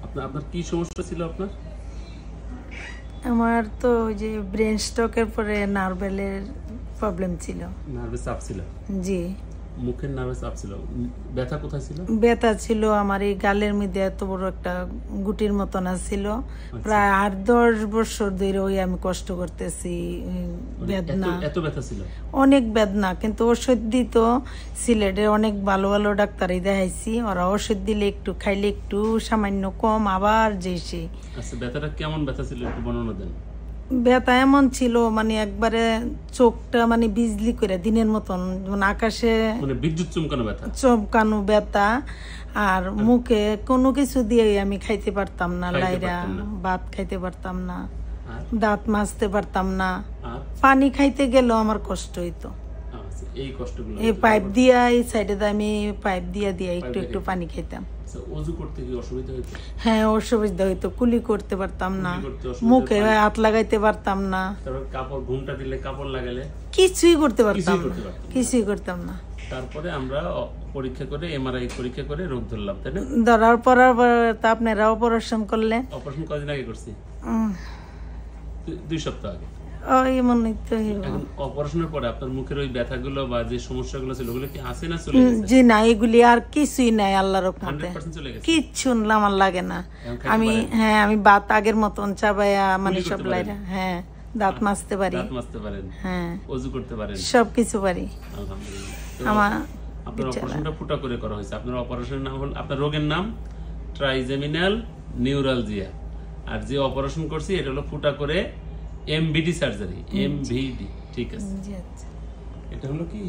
আপনার কি সমস্যা ছিল আপনার? আমার তো ওই যে ব্রেন স্ট্রোকের পরে নার্ভের প্রবলেম ছিল। নার্ভে চাপ ছিল? জি। মুখের নার্ভে চাপ ছিল। ব্যথা কোথায় ছিল? ব্যথা ছিল আমার এই গালের মধ্যে, এত বড় একটা গুটির মতন ছিল। প্রায় 8-10 বছর ধরে ওই আমি কষ্ট করতেছি। বেদনা, এত ব্যথা ছিল? অনেক বেদনা, কিন্তু ওষুধ দিত। সিলেটে অনেক ভালো ভালো ডাক্তারই দেখাইছি, ওরা ওষুধ দিলে একটু খাইলে একটু সামান্য কম, আবার যেসে। আচ্ছা, ব্যথাটা কেমন ব্যথা ছিল একটু বর্ণনা দেন। ব্যথা এমন ছিল মানে একবারে চোখটা মানে বিজলি করে দিনের মতন, মানে আকাশে মানে বিদ্যুৎ চমকানো ব্যথা। চমকানো ব্যথা। আর মুখে কোনো কিছু দিয়ে আমি খাইতে পারতাম না, লাইরা ভাত খাইতে পারতাম না, দাঁত মাজতে পারতাম না, পানি খাইতে গেলেও আমার কষ্ট হইতো। এই কষ্টগুলো এই পাইপ দিয়া, এই সাইডে আমি পাইপ দিয়া দিয়া একটু একটু পানি খাইতাম। ওযু করতে কি অসুবিধা হইতো? হ্যাঁ, অসুবিধা হইতো। কুলি করতে পারতাম না, মুখে হাত লাগাইতে পারতাম না, তারপর কাপড় ঘুমটা দিলে কাপড় লাগালে কিছুই করতে পারতাম না, কিছুই করতাম না। তারপরে আমরা পরীক্ষা করে এমআরআই পরীক্ষা করে রোগ ধরলাম, তাই না? ধরার পর আপনারা অপারেশন করলেন। অপারেশন কতদিন আগে করছি? 2 সপ্তাহ আগে। অপারেশনের পরে আপনার মুখের ওই ব্যথাগুলো বা যে সমস্যাগুলো ছিল ওগুলো কি আছে না চলে গেছে? জি না, এগুলি আর কিছুই নাই আল্লাহর রহমতে, কিচ্ছু আমার লাগে না। আমি ভাত আগের মতন চাবাইয়া মানে সব লাইরা, হ্যাঁ, দাঁত মাজতে পারি, হ্যাঁ, ওযু করতে পারেন, সবকিছু পারি আলহামদুলিল্লাহ। আমার আপনার অপারেশনটা ফুটা করে করা হয়েছে। আপনার অপারেশনের নাম হল, আপনার রোগের নাম ট্রাইজেমিনাল নিউরালজিয়া। আর যে অপারেশন করছি এটা হলো ফুটা করে এমভিডি সার্জারি, এমভিডি। ঠিক আছে, এটা হলো কি